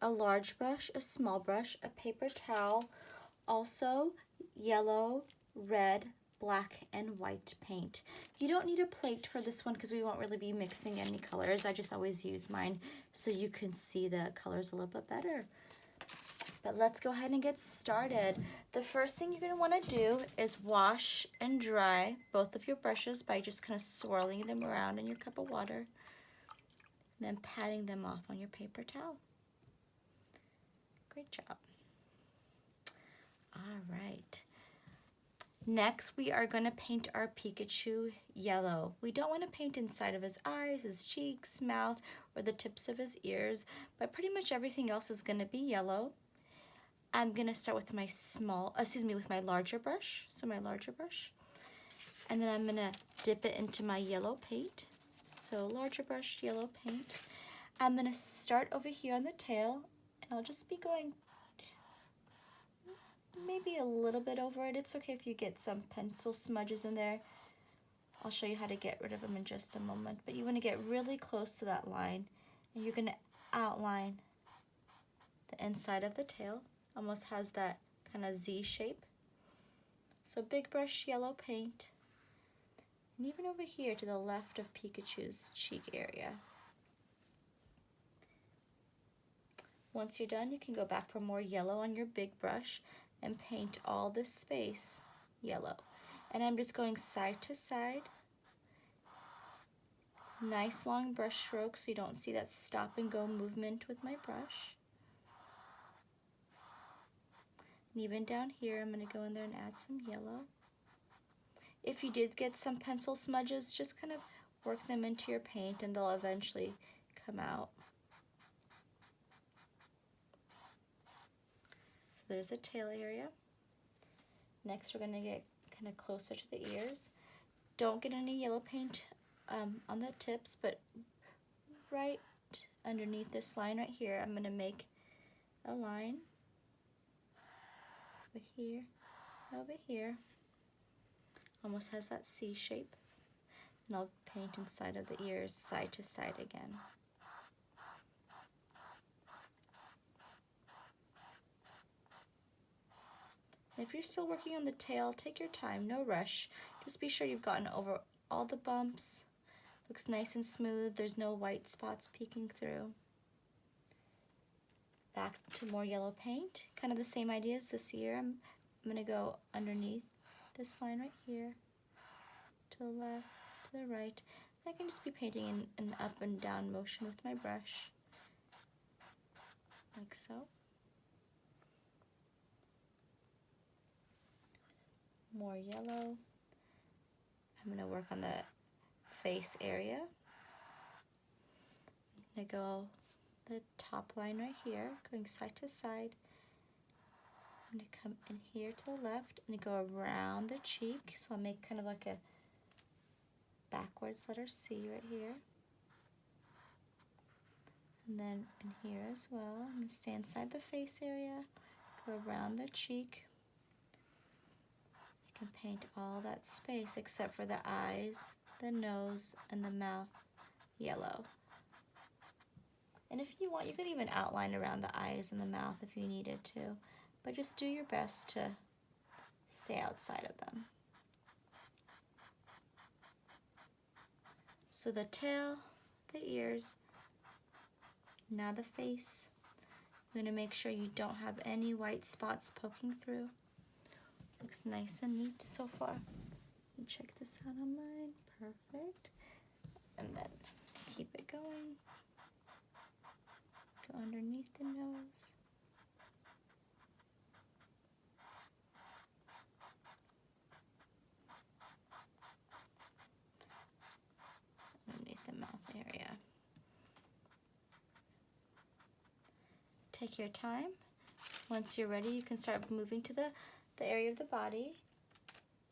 a large brush, a small brush, a paper towel, also yellow, red, black, and white paint. You don't need a plate for this one because we won't really be mixing any colors. I just always use mine so you can see the colors a little bit better. But let's go ahead and get started. The first thing you're going to want to do is wash and dry both of your brushes by just kind of swirling them around in your cup of water and then patting them off on your paper towel. Great job. All right. Next, we are going to paint our Pikachu yellow. We don't want to paint inside of his eyes, his cheeks, mouth, or the tips of his ears, but pretty much everything else is going to be yellow. I'm going to start with my with my larger brush, and then I'm going to dip it into my yellow paint. So larger brush, yellow paint. I'm going to start over here on the tail, and I'll just be going maybe a little bit over it. It's okay if you get some pencil smudges in there. I'll show you how to get rid of them in just a moment, but you want to get really close to that line, and you're going to outline the inside of the tail. Almost has that kind of Z shape. So big brush, yellow paint, and even over here to the left of Pikachu's cheek area. Once you're done, you can go back for more yellow on your big brush and paint all this space yellow. And I'm just going side to side. Nice long brush stroke so you don't see that stop and go movement with my brush. And even down here, I'm going to go in there and add some yellow. If you did get some pencil smudges, just kind of work them into your paint and they'll eventually come out. So there's the tail area. Next, we're going to get kind of closer to the ears. Don't get any yellow paint on the tips, but right underneath this line right here, I'm going to make a line over here, almost has that C shape, and I'll paint inside of the ears side to side again. If you're still working on the tail, take your time, no rush. Just be sure you've gotten over all the bumps. Looks nice and smooth, there's no white spots peeking through. Back to more yellow paint, kind of the same idea as this ear. I'm going to go underneath this line right here, to the left, to the right. I can just be painting in an up and down motion with my brush, like so. More yellow. I'm going to work on the face area. I'm going to go the top line right here, going side to side. I'm going to come in here to the left and go around the cheek. So I'll make kind of like a backwards letter C right here. And then in here as well, I'm going to stay inside the face area, go around the cheek. I can paint all that space except for the eyes, the nose, and the mouth yellow. And if you want, you could even outline around the eyes and the mouth if you needed to, but just do your best to stay outside of them. So the tail, the ears, now the face. I'm going to make sure you don't have any white spots poking through. Looks nice and neat so far. Check this out on mine. Perfect. And then keep it going. Go underneath the nose. Underneath the mouth area. Take your time. Once you're ready, you can start moving to the area of the body.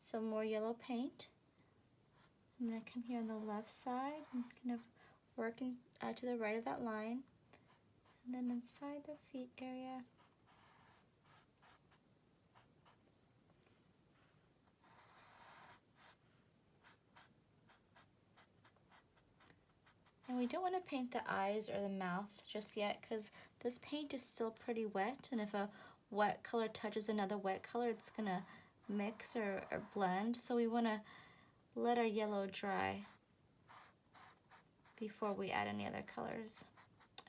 So more yellow paint. I'm going to come here on the left side and kind of work to the right of that line. And then inside the feet area. And we don't want to paint the eyes or the mouth just yet because This paint is still pretty wet, and if a wet color touches another wet color, it's gonna mix or blend. So we wanna let our yellow dry before we add any other colors,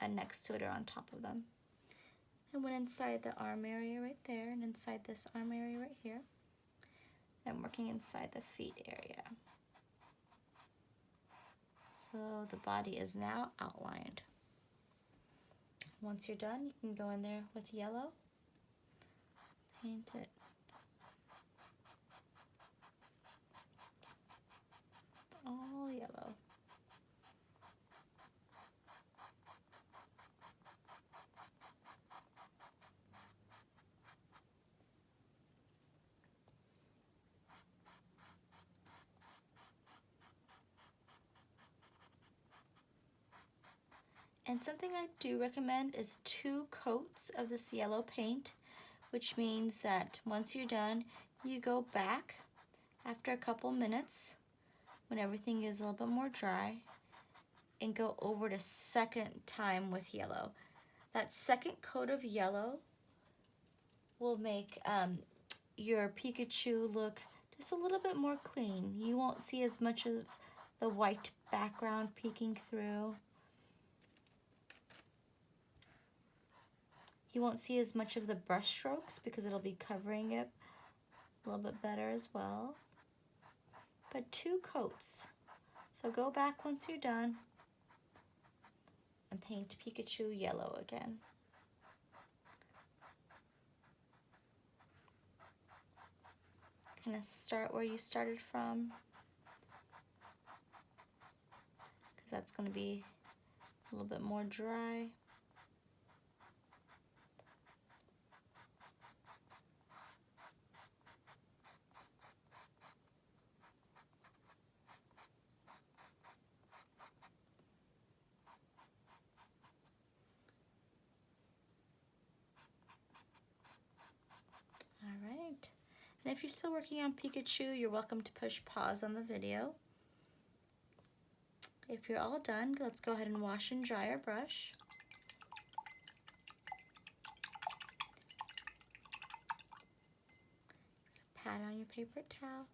and next to it or on top of them. I went inside the arm area right there and inside this arm area right here. I'm working inside the feet area. So the body is now outlined. Once you're done, you can go in there with yellow, paint it. All yellow. And something I do recommend is 2 coats of this yellow paint, which means that once you're done, you go back after a couple minutes when everything is a little bit more dry and go over it a second time with yellow. That second coat of yellow will make your Pikachu look just a little bit more clean. You won't see as much of the white background peeking through. You won't see as much of the brush strokes because it'll be covering it a little bit better as well. But 2 coats. So go back once you're done and paint Pikachu yellow again. Kind of start where you started from, because that's going to be a little bit more dry. Alright, and if you're still working on Pikachu, you're welcome to push pause on the video. If you're all done, let's go ahead and wash and dry our brush. Pat on your paper towel.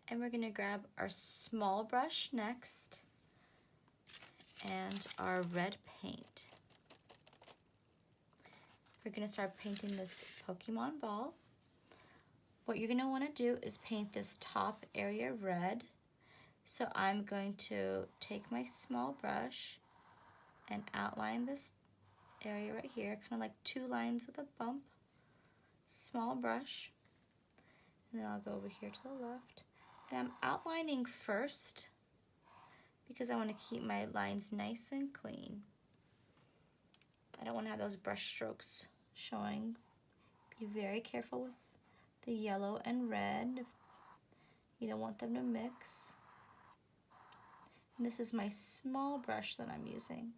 And we're going to grab our small brush next and our red paint. We're going to start painting this Pokemon ball. What you're going to want to do is paint this top area red. So I'm going to take my small brush and outline this area right here, kind of like 2 lines with a bump. Small brush. And then I'll go over here to the left. And I'm outlining first because I want to keep my lines nice and clean. I don't want to have those brush strokes showing. Be very careful with the yellow and red. You don't want them to mix. And this is my small brush that I'm using.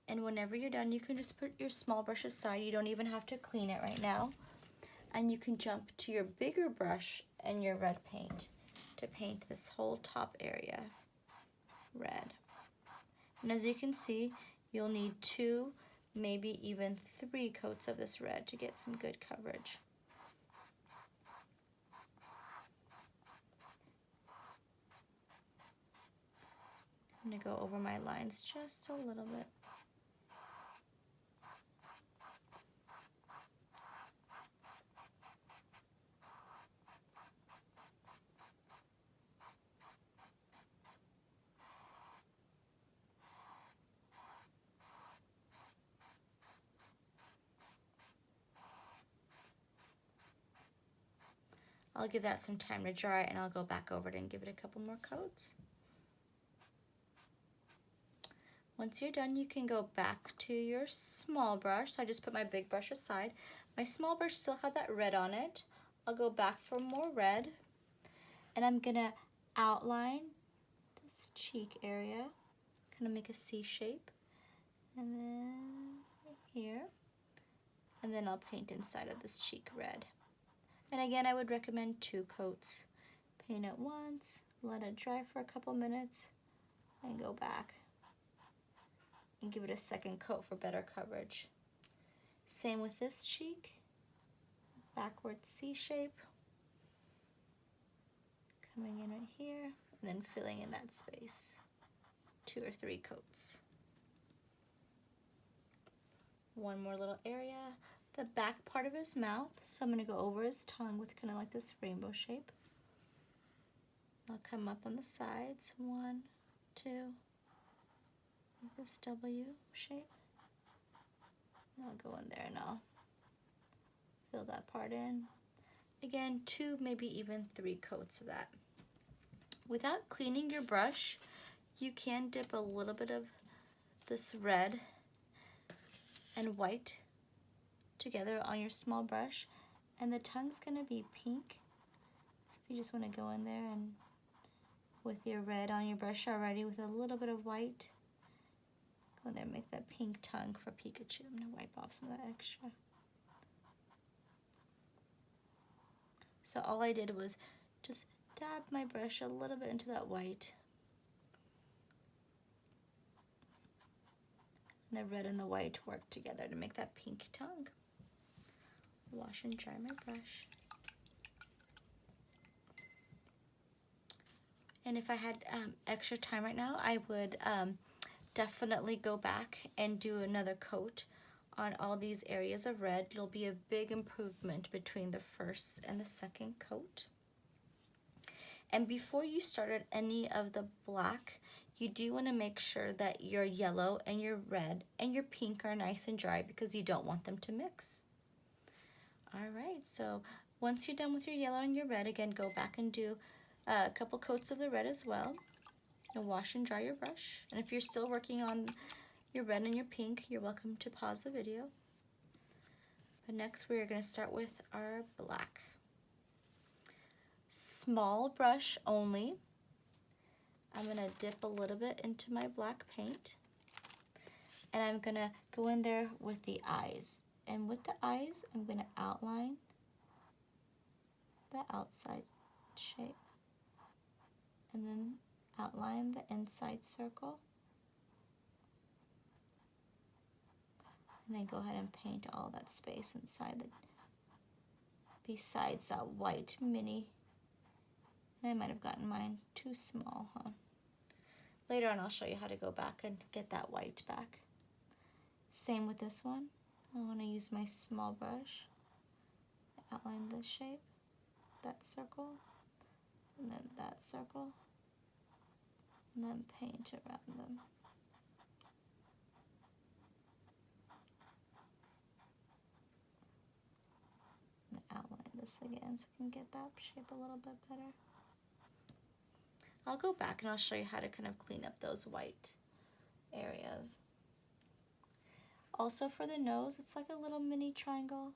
And whenever you're done, you can just put your small brush aside. You don't even have to clean it right now. And you can jump to your bigger brush and your red paint to paint this whole top area red. And as you can see, you'll need 2, maybe even 3 coats of this red to get some good coverage. I'm going to go over my lines just a little bit. I'll give that some time to dry and I'll go back over it and give it a couple more coats. Once you're done, you can go back to your small brush. So I just put my big brush aside. My small brush still had that red on it. I'll go back for more red. And I'm gonna outline this cheek area. Kind of make a C shape. And then right here. And then I'll paint inside of this cheek red. And again, I would recommend 2 coats. Paint it once, let it dry for a couple minutes, and go back and give it a second coat for better coverage. Same with this cheek, backward C shape, coming in right here, and then filling in that space. 2 or 3 coats. One more little area, the back part of his mouth, so I'm going to go over his tongue with kind of like this rainbow shape. I'll come up on the sides, 1, 2, this W shape. And I'll go in there and I'll fill that part in. Again, 2, maybe even 3 coats of that. Without cleaning your brush, you can dip a little bit of this red and white together on your small brush, and the tongue's gonna be pink. So if you just want to go in there and with your red on your brush already with a little bit of white, go in there and make that pink tongue for Pikachu. I'm gonna wipe off some of that extra. So all I did was just dab my brush a little bit into that white. And the red and the white work together to make that pink tongue. Wash and dry my brush. And if I had extra time right now, I would definitely go back and do another coat on all these areas of red. It'll be a big improvement between the first and the second coat. And before you started any of the black, you do want to make sure that your yellow and your red and your pink are nice and dry because you don't want them to mix. All right, so once you're done with your yellow and your red, again, go back and do a couple coats of the red as well. And wash and dry your brush. And if you're still working on your red and your pink, you're welcome to pause the video. But next we are going to start with our black. Small brush only. I'm going to dip a little bit into my black paint. And I'm going to go in there with the eyes. And with the eyes, I'm going to outline the outside shape. And then outline the inside circle. And then go ahead and paint all that space inside besides that white mini. And I might have gotten mine too small, huh? Later on I'll show you how to go back and get that white back. Same with this one. I want to use my small brush. Outline this shape, that circle, and then that circle, and then paint around them. I'm going to outline this again so I can get that shape a little bit better. I'll go back and I'll show you how to kind of clean up those white areas. Also for the nose, it's like a little mini triangle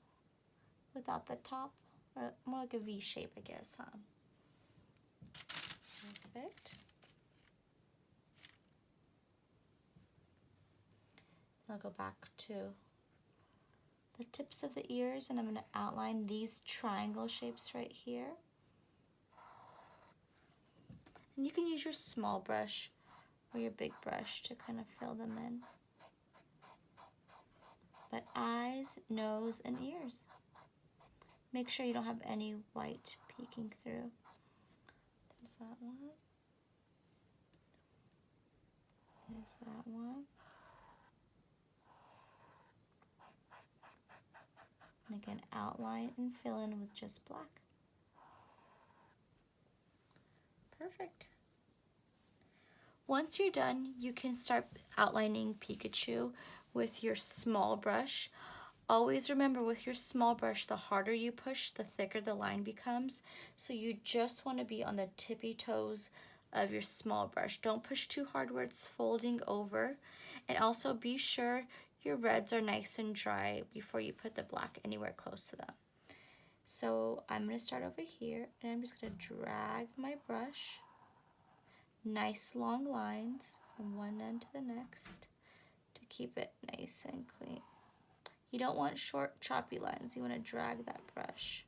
without the top, or more like a V shape, I guess, huh? Perfect. I'll go back to the tips of the ears and I'm going to outline these triangle shapes right here. And you can use your small brush or your big brush to kind of fill them in. But eyes, nose, and ears. Make sure you don't have any white peeking through. There's that one. There's that one. And again, outline and fill in with just black. Perfect. Once you're done, you can start outlining Pikachu with your small brush. Always remember, with your small brush, the harder you push, the thicker the line becomes. So you just want to be on the tippy toes of your small brush. Don't push too hard where it's folding over. And also be sure your reds are nice and dry before you put the black anywhere close to them. So I'm going to start over here, and I'm just going to drag my brush. Nice long lines from one end to the next to keep it nice and clean. You don't want short, choppy lines. You want to drag that brush.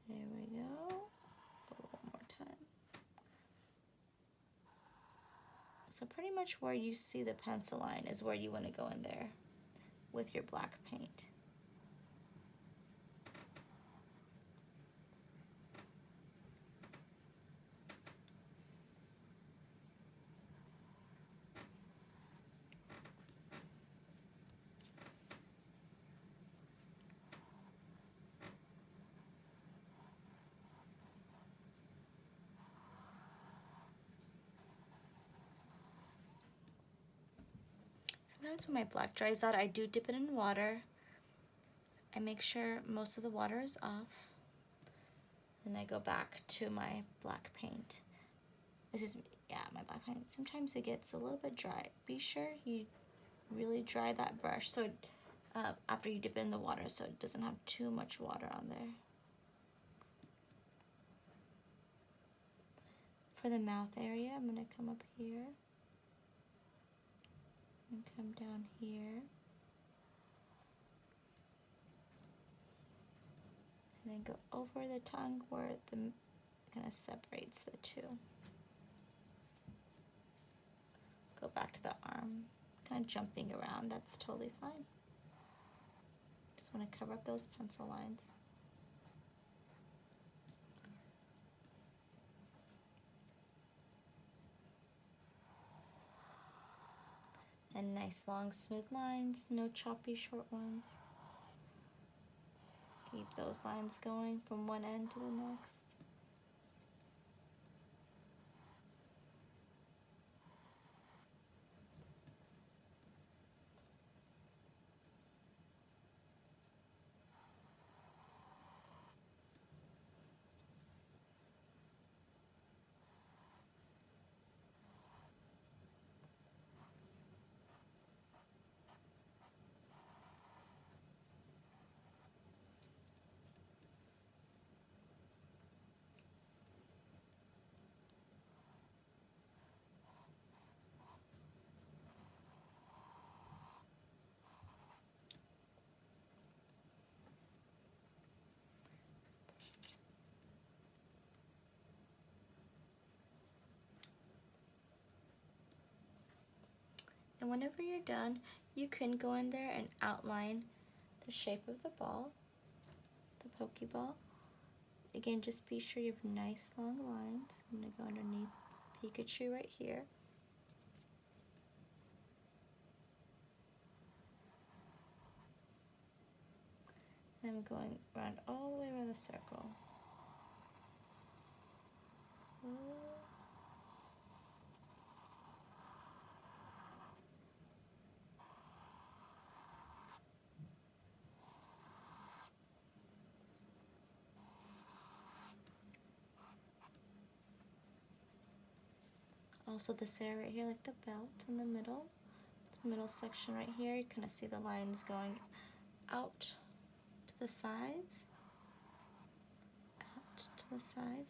There we go. One more time. So pretty much where you see the pencil line is where you want to go in there with your black paint. Sometimes when my black dries out, I do dip it in water. I make sure most of the water is off. Then I go back to my black paint. This is, yeah, my black paint. Sometimes it gets a little bit dry. Be sure you really dry that brush so after you dip it in the water so it doesn't have too much water on there. For the mouth area, I'm going to come up here and come down here. And then go over the tongue where the kind of separates the two. Go back to the arm, kind of jumping around, that's totally fine. Just want to cover up those pencil lines. And nice long smooth lines, no choppy short ones. Keep those lines going from one end to the next. And whenever you're done, you can go in there and outline the shape of the ball, the Pokeball. Again, just be sure you have nice long lines. I'm going to go underneath Pikachu right here. And I'm going around all the way around the circle. Also this area right here, like the belt in the middle, this middle section right here, you kind of see the lines going out to the sides,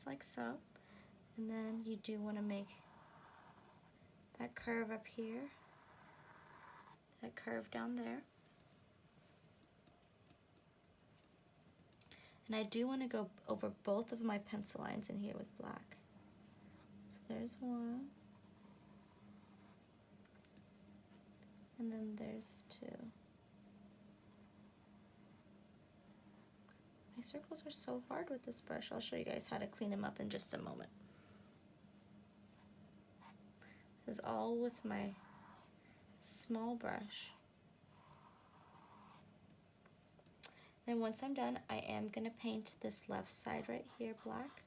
like so. And then you do want to make that curve up here, that curve down there. And I do want to go over both of my pencil lines in here with black. So there's one. And then there's two. My circles are so hard with this brush. I'll show you guys how to clean them up in just a moment. This is all with my small brush. Then once I'm done, I am going to paint this left side right here black.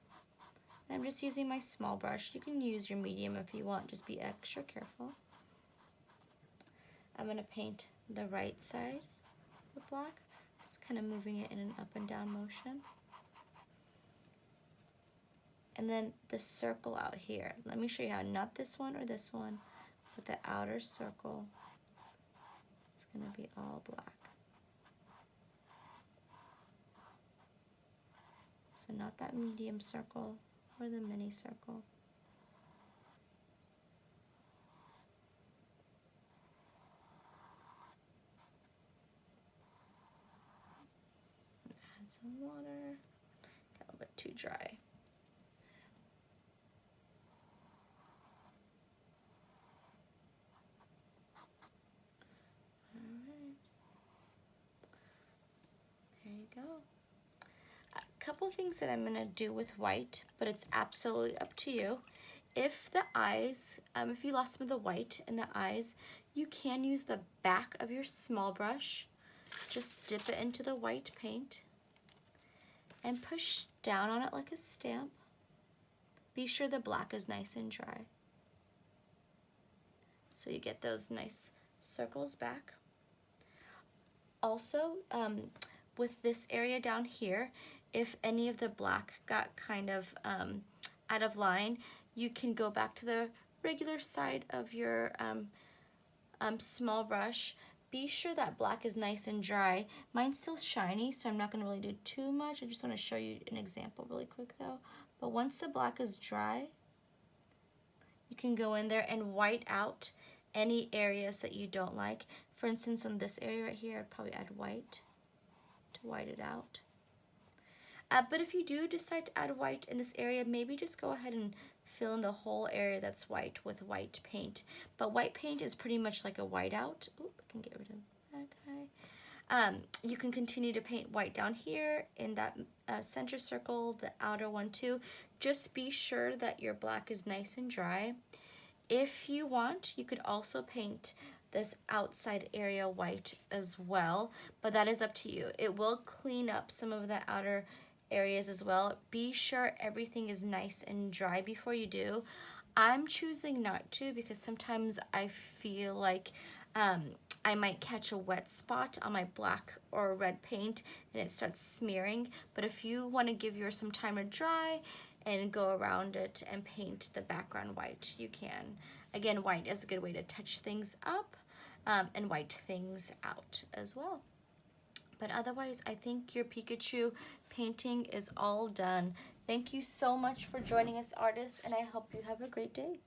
And I'm just using my small brush. You can use your medium if you want, just be extra careful. I'm going to paint the right side with black, just kind of moving it in an up and down motion. And then the circle out here. Let me show you how, not this one or this one, but the outer circle. It's going to be all black. So not that medium circle or the mini circle. Add some water. Got a little bit too dry. we go. A couple things that I'm gonna do with white, but it's absolutely up to you. If the eyes, if you lost some of the white in the eyes, you can use the back of your small brush. Just dip it into the white paint and push down on it like a stamp. Be sure the black is nice and dry, so you get those nice circles back. Also, with this area down here, if any of the black got kind of out of line, you can go back to the regular side of your small brush. Be sure that black is nice and dry. Mine's still shiny, so I'm not going to really do too much. I just want to show you an example really quick though. But once the black is dry, you can go in there and white out any areas that you don't like. For instance, on this area right here, I'd probably add white to white it out. But if you do decide to add white in this area, maybe just go ahead and fill in the whole area that's white with white paint. But white paint is pretty much like a whiteout. Oop, I can get rid of that guy. You can continue to paint white down here in that center circle, the outer one too. Just be sure that your black is nice and dry. If you want, you could also paint this outside area white as well, but that is up to you. It will clean up some of the outer areas as well. Be sure everything is nice and dry before you do. I'm choosing not to because sometimes I feel like I might catch a wet spot on my black or red paint and it starts smearing. But if you want to give yours some time to dry and go around it and paint the background white, you can. Again, white is a good way to touch things up and white things out as well. But otherwise, I think your Pikachu painting is all done. Thank you so much for joining us, artists, and I hope you have a great day.